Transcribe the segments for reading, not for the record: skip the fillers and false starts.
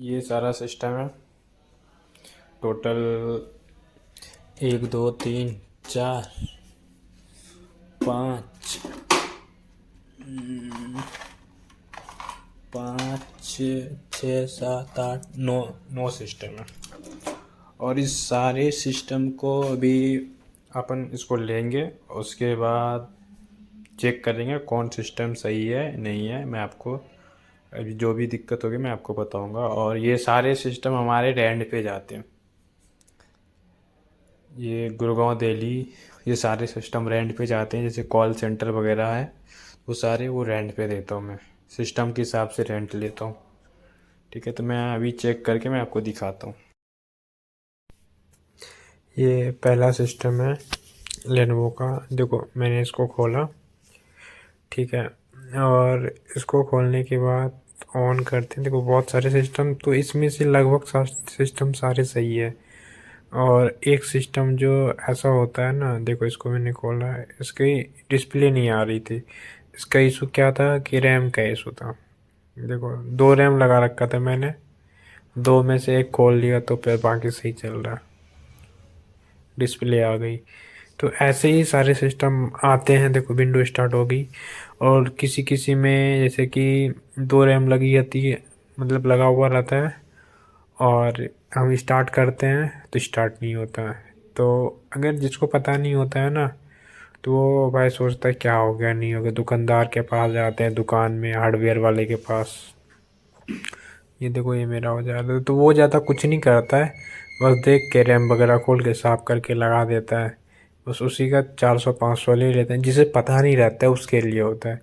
ये सारा सिस्टम है। टोटल 1 2 3 4 5 5 6 7 8 9 9 सिस्टम है। और इस सारे सिस्टम को अभी अपन इसको लेंगे, उसके बाद चेक करेंगे कौन सिस्टम सही है नहीं है। मैं आपको अभी जो भी दिक्कत होगी मैं आपको बताऊंगा। और ये सारे सिस्टम हमारे रेंट पे जाते हैं। ये गुड़गांव दिल्ली, ये सारे सिस्टम रेंट पे जाते हैं। जैसे कॉल सेंटर वगैरह है वो सारे वो रेंट पे देता हूँ मैं, सिस्टम के हिसाब से रेंट लेता हूँ। ठीक है, तो मैं अभी चेक करके मैं आपको दिखाता हूँ। ये पहला सिस्टम है लेनोवो का। देखो मैंने इसको खोला, ठीक है। और इसको खोलने के बाद ऑन करते हैं। देखो बहुत सारे सिस्टम, तो इसमें से लगभग सिस्टम सारे सही है। और एक सिस्टम जो ऐसा होता है ना, देखो इसको मैंने खोला है, इसकी डिस्प्ले नहीं आ रही थी। इसका इशू क्या था कि रैम का इशू था। देखो 2 रैम लगा रखा था मैंने, 2 में से एक खोल लिया तो फिर बाकी सही चल रहा, डिस्प्ले आ गई। तो ऐसे ही सारे सिस्टम आते हैं। देखो विंडो स्टार्ट हो गई। और किसी किसी में जैसे कि 2 रैम लगी रहती है, मतलब लगा हुआ रहता है, और हम स्टार्ट करते हैं तो स्टार्ट नहीं होता है। तो अगर जिसको पता नहीं होता है ना, तो वो भाई सोचता है क्या हो गया नहीं हो गया, दुकानदार के पास जाते हैं, दुकान में हार्डवेयर वाले के पास। ये देखो ये मेरा हो जाता है, तो वो ज़्यादा कुछ नहीं करता है, बस देख के रैम वगैरह खोल के साफ़ करके लगा देता है। बस उसी का 400 500 ले लेते हैं। जिसे पता नहीं रहता है उसके लिए होता है।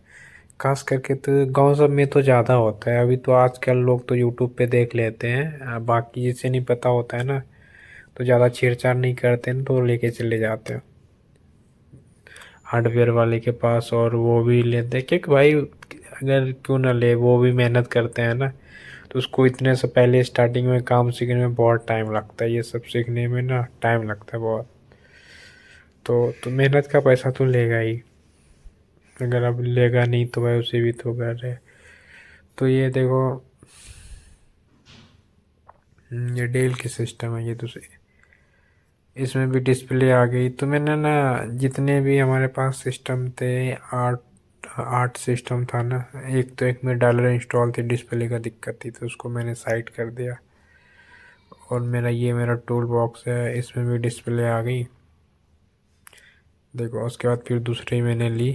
खास करके तो गांव सब में तो ज़्यादा होता है। अभी तो आजकल लोग तो यूट्यूब पे देख लेते हैं, बाकी जिसे नहीं पता होता है ना, तो ज़्यादा छेड़छाड़ नहीं करते हैं, तो लेके चले जाते हैं हार्डवेयर वाले के पास। और वो भी लेते हैं क्योंकि भाई अगर क्यों ना ले, वो भी मेहनत करते हैं ना। तो उसको इतने से पहले स्टार्टिंग में काम सीखने में बहुत टाइम लगता है। ये सब सीखने में ना टाइम लगता है बहुत। तो मेहनत का पैसा तो लेगा ही। अगर अब लेगा नहीं तो भाई उसे भी तो कर रहे। तो ये देखो, ये डेल की सिस्टम है ये दूसरी। इसमें भी डिस्प्ले आ गई। तो मैंने ना जितने भी हमारे पास सिस्टम थे, 8 सिस्टम था ना, एक तो एक में डॉलर इंस्टॉल थी, डिस्प्ले का दिक्कत थी, तो उसको मैंने साइड कर दिया। और मेरा टूल बॉक्स है, इसमें भी डिस्प्ले आ गई। देखो उसके बाद फिर दूसरी मैंने ली,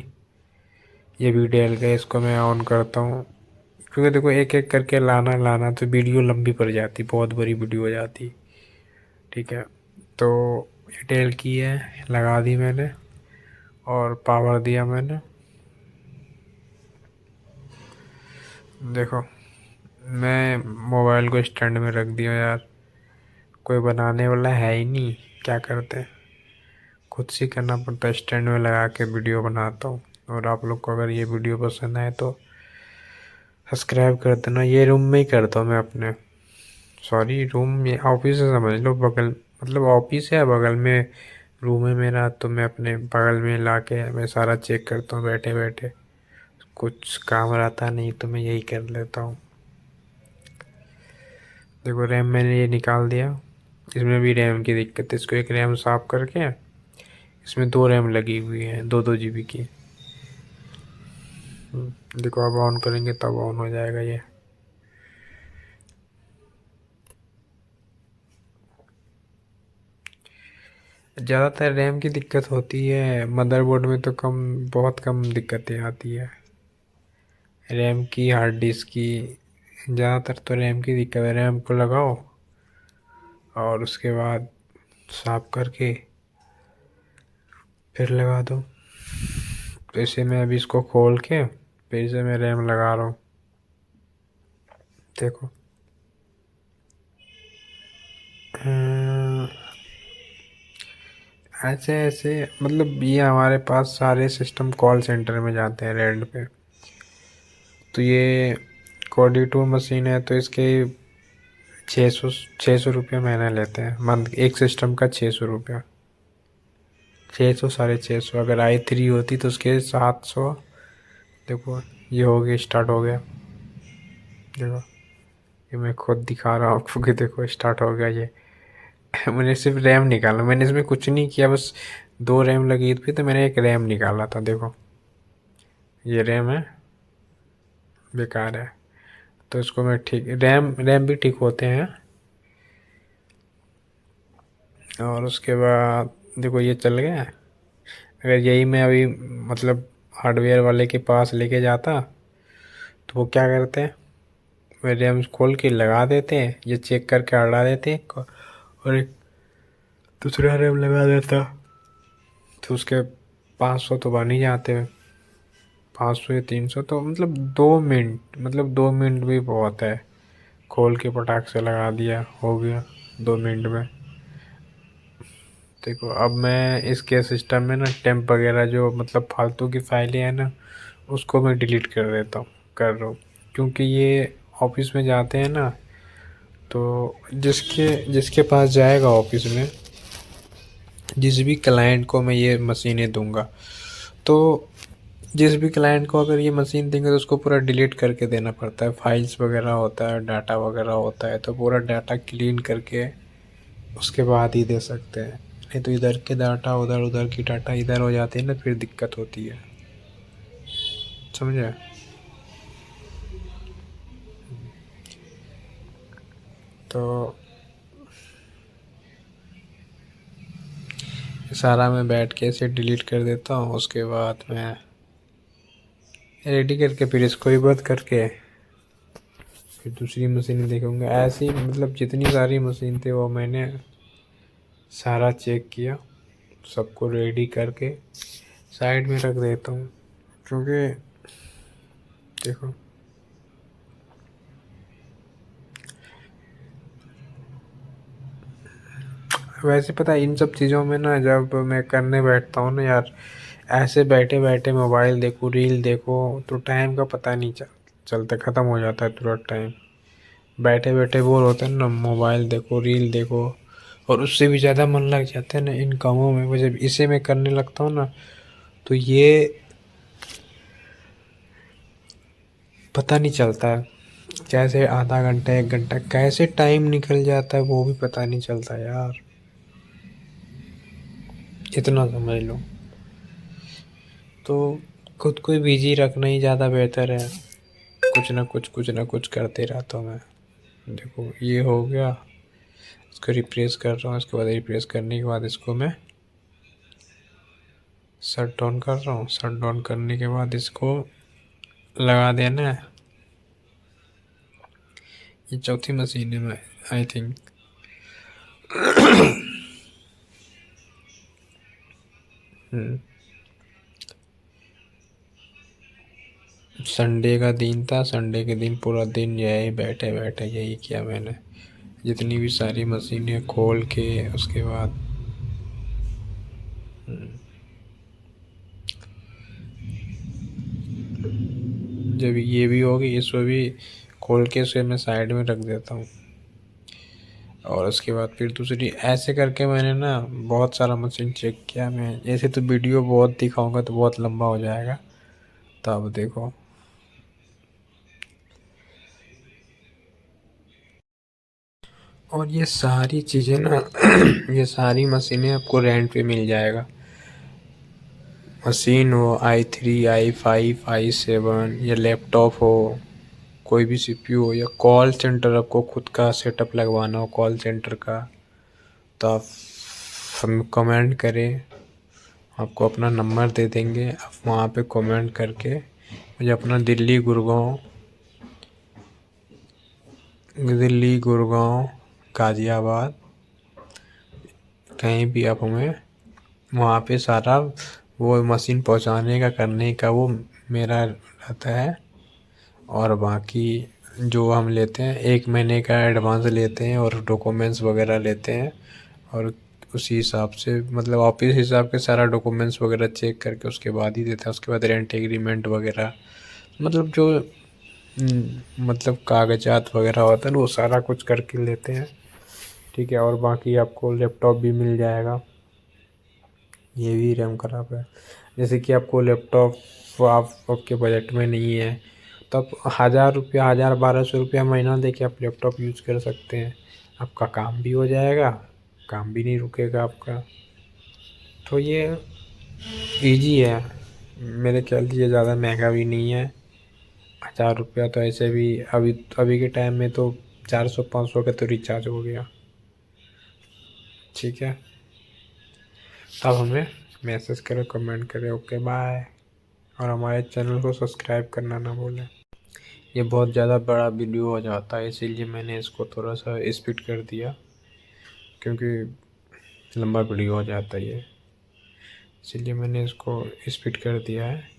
ये भी डेल का। इसको मैं ऑन करता हूँ, क्योंकि देखो एक एक करके लाना लाना तो वीडियो लंबी पड़ जाती, बहुत बड़ी वीडियो हो जाती। ठीक है, तो ये डेल की है, लगा दी मैंने और पावर दिया मैंने। देखो मैं मोबाइल को स्टैंड में रख दिया यार, कोई बनाने वाला है ही नहीं, क्या करते हैं, खुद से करना पड़ता है। स्टैंड में लगा के वीडियो बनाता हूँ। और आप लोग को अगर ये वीडियो पसंद आए तो सब्सक्राइब कर देना। ये रूम में ही करता हूँ मैं अपने, सॉरी रूम, ये ऑफिस है समझ लो, बगल मतलब ऑफिस है बगल में रूम है मेरा। तो मैं अपने बगल में ला के मैं सारा चेक करता हूँ बैठे बैठे। कुछ काम रहता नहीं तो मैं यही कर लेता हूँ। देखो रैम मैंने ये निकाल दिया, इसमें भी रैम की दिक्कत है। इसको एक रैम साफ़ करके, इसमें 2 रैम लगी हुई है, 2 2 GB की। देखो अब ऑन करेंगे तब ऑन हो जाएगा ये। ज़्यादातर रैम की दिक्कत होती है, मदरबोर्ड में तो कम, बहुत कम दिक्कतें आती है। रैम की, हार्ड डिस्क की, ज़्यादातर तो रैम की दिक्कत है। रैम को लगाओ और उसके बाद साफ करके फिर लगा दो। तो इसे मैं अभी इसको खोल के फिर से मैं रैम लगा रहा हूँ। देखो ऐसे ऐसे मतलब ये हमारे पास सारे सिस्टम कॉल सेंटर में जाते हैं रेंट पे। तो ये कोडी टू मशीन है, तो इसके 600 महीना लेते हैं मंथ, एक सिस्टम का 600 रुपया। 600 650। अगर i3 होती तो उसके 700। देखो ये हो गया, स्टार्ट हो गया। देखो ये मैं खुद दिखा रहा हूँ आपको कि देखो स्टार्ट हो गया ये। मैंने सिर्फ रैम निकाला, मैंने इसमें कुछ नहीं किया, बस 2 रैम लगी थी तो मैंने एक रैम निकाला था। देखो ये रैम है, बेकार है, तो इसको मैं ठीक, रैम रैम भी ठीक होते हैं। और उसके बाद देखो ये चल गया। अगर यही मैं अभी मतलब हार्डवेयर वाले के पास लेके जाता तो वो क्या करते हैं, वे रैम खोल के लगा देते हैं, ये चेक करके हटा देते हैं और एक दूसरा रैम लगा देता, तो उसके 500 तो बन ही जाते हैं। 500 या 300 तो मतलब 2 मिनट, मतलब 2 मिनट भी बहुत है। खोल के पटाख से लगा दिया, हो गया 2 मिनट में। देखो अब मैं इसके सिस्टम में ना टेम्प वगैरह जो मतलब फालतू की फाइलें हैं ना, उसको मैं डिलीट कर देता हूँ, कर रहा हूँ, क्योंकि ये ऑफिस में जाते हैं ना, तो जिसके जिसके पास जाएगा ऑफिस में, जिस भी क्लाइंट को मैं ये मशीनें दूंगा, तो जिस भी क्लाइंट को अगर ये मशीन देंगे तो उसको पूरा डिलीट करके देना पड़ता है। फाइल्स वगैरह होता है, डाटा वगैरह होता है, तो पूरा डाटा क्लीन करके उसके बाद ही दे सकते हैं। नहीं तो इधर के डाटा उधर, उधर की डाटा इधर हो जाती है ना, फिर दिक्कत होती है, समझे। तो सारा मैं बैठ के इसे डिलीट कर देता हूँ, उसके बाद मैं रेडी करके फिर इसको भी बंद करके फिर दूसरी मशीन देखूँगा। ऐसी मतलब जितनी सारी मशीन थे वो मैंने सारा चेक किया, सबको रेडी करके साइड में रख देता हूँ, क्योंकि देखो वैसे पता है इन सब चीज़ों में ना, जब मैं करने बैठता हूँ ना यार, ऐसे बैठे बैठे मोबाइल देखो, रील देखो, तो टाइम का पता नहीं चलता, ख़त्म हो जाता है तुरंत टाइम। बैठे बैठे बोर होते हैं ना, मोबाइल देखो, रील देखो, और उससे भी ज़्यादा मन लग जाता है ना इन कामों में। वो जब इसे मैं करने लगता हूँ ना, तो ये पता नहीं चलता कैसे आधा घंटा 1 घंटा कैसे टाइम निकल जाता है, वो भी पता नहीं चलता यार, इतना समझ लो। तो खुद को बिजी रखना ही ज़्यादा बेहतर है, कुछ ना कुछ करते रहता हूँ मैं। देखो ये हो गया, इसको रिप्लेस कर रहा हूँ, इसके बाद रिप्लेस करने के बाद इसको मैं शट डाउन कर रहा हूँ। शट डाउन करने के बाद इसको लगा देना है। ये चौथी मशीन है मैं, आई थिंक। संडे का दिन था, संडे के दिन पूरा दिन यही बैठे बैठे यही किया मैंने, जितनी भी सारी मशीनें खोल के उसके बाद जब ये भी होगी, इसको भी खोल के उसे मैं साइड में रख देता हूँ। और उसके बाद फिर दूसरी, ऐसे करके मैंने ना बहुत सारा मशीन चेक किया मैं। ऐसे तो वीडियो बहुत दिखाऊंगा तो बहुत लंबा हो जाएगा, तो अब देखो। और ये सारी चीज़ें ना ये सारी मशीनें आपको रेंट पे मिल जाएगा। मशीन हो i3, i5, i7, या लैपटॉप हो, कोई भी सीपीयू हो, या कॉल सेंटर आपको खुद का सेटअप लगवाना हो कॉल सेंटर का, तो आप हम कमेंट करें, आपको अपना नंबर दे देंगे, आप वहाँ पे कमेंट करके मुझे अपना दिल्ली गुड़गांव गाज़ियाबाद कहीं भी आप हमें वहाँ पे सारा वो मशीन पहुँचाने का करने का वो मेरा रहता है। और बाकी जो हम लेते हैं 1 महीने का एडवांस लेते हैं और डॉक्यूमेंट्स वगैरह लेते हैं, और उसी हिसाब से मतलब ऑफिस हिसाब के सारा डॉक्यूमेंट्स वगैरह चेक करके उसके बाद ही देते हैं। उसके बाद रेंट एग्रीमेंट वगैरह, मतलब जो मतलब कागजात वगैरह होता है ना, वो सारा कुछ करके लेते हैं, ठीक है। और बाकी आपको लैपटॉप भी मिल जाएगा। ये भी रैम खराब है, जैसे कि आपको लैपटॉप आप आपके बजट में नहीं है, तब 1000 रुपया 1200 रुपया महीना दे के आप लैपटॉप यूज़ कर सकते हैं। आपका काम भी हो जाएगा, काम भी नहीं रुकेगा आपका। तो ये ईजी है, मेरे ख्याल से ये ज़्यादा महंगा भी नहीं है। 1000 रुपया तो ऐसे भी अभी अभी के टाइम में तो 400-500 का तो रिचार्ज हो गया। ठीक है, तब हमें मैसेज करें, कमेंट करें। ओके बाय, और हमारे चैनल को सब्सक्राइब करना ना भूलें। ये बहुत ज़्यादा बड़ा वीडियो हो जाता है, इसीलिए मैंने इसको थोड़ा सा स्पीड कर दिया, क्योंकि लंबा वीडियो हो जाता है ये, इसीलिए मैंने इसको स्पीड कर दिया है।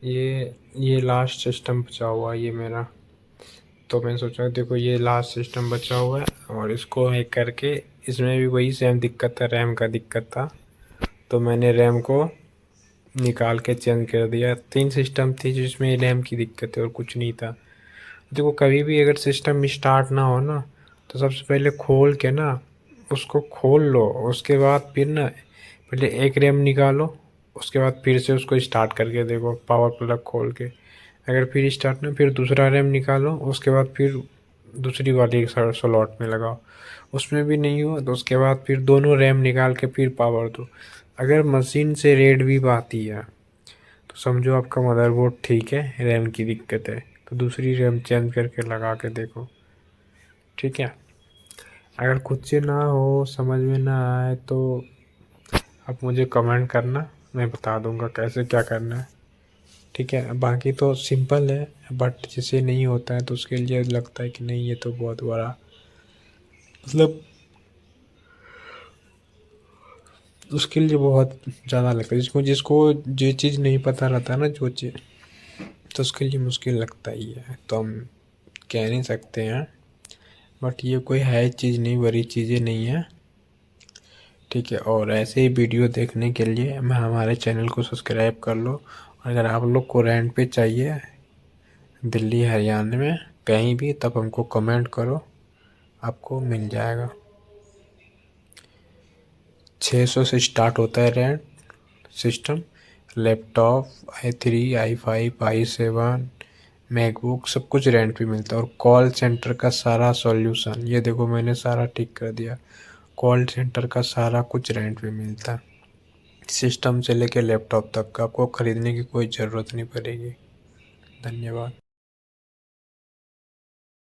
ये लास्ट सिस्टम बचा हुआ है ये मेरा, तो मैंने सोचा देखो ये लास्ट सिस्टम बचा हुआ है और इसको हैक करके, इसमें भी वही सेम दिक्कत था, रैम का दिक्कत था, तो मैंने रैम को निकाल के चेंज कर दिया। 3 सिस्टम थी जिसमें रैम की दिक्कत है और कुछ नहीं था। देखो कभी भी अगर सिस्टम स्टार्ट ना हो ना, तो सबसे पहले खोल के ना उसको खोल लो, उसके बाद फिर ना पहले एक रैम निकालो, उसके बाद फिर से उसको स्टार्ट करके देखो पावर प्लग खोल के। अगर फिर स्टार्ट ना, फिर दूसरा रैम निकालो, उसके बाद फिर दूसरी वाली स्लॉट में लगाओ, उसमें भी नहीं हुआ तो उसके बाद फिर दोनों रैम निकाल के फिर पावर दो। अगर मशीन से रेड भी आती है तो समझो आपका मदरबोर्ड ठीक है, रैम की दिक्कत है, तो दूसरी रैम चेंज करके लगा के देखो। ठीक है, अगर खुद से ना हो, समझ में ना आए, तो आप मुझे कमेंट करना, मैं बता दूंगा कैसे क्या करना है। ठीक है, बाकी तो सिंपल है, बट जिसे नहीं होता है तो उसके लिए लगता है कि नहीं ये तो बहुत बड़ा, मतलब उसके लिए बहुत ज़्यादा लगता है। जिसको जिसको जो चीज़ नहीं पता रहता ना, जो चीज़, तो उसके लिए मुश्किल लगता ही है, तो हम कह नहीं सकते हैं। बट ये कोई है चीज़ नहीं, बड़ी चीज़ें नहीं है। ठीक है, और ऐसे ही वीडियो देखने के लिए मैं हमारे चैनल को सब्सक्राइब कर लो। अगर आप लोग को रेंट पे चाहिए दिल्ली हरियाणा में कहीं भी, तब हमको कमेंट करो, आपको मिल जाएगा। 600 से स्टार्ट होता है rent system, laptop i3 i5 i7 MacBook सब कुछ रेंट पे मिलता है। और कॉल सेंटर का सारा सॉल्यूशन, ये देखो मैंने सारा ठीक कर दिया, कॉल सेंटर का सारा कुछ रेंट पे मिलता है। सिस्टम से लेके लैपटॉप तक का आपको ख़रीदने की कोई ज़रूरत नहीं पड़ेगी। धन्यवाद।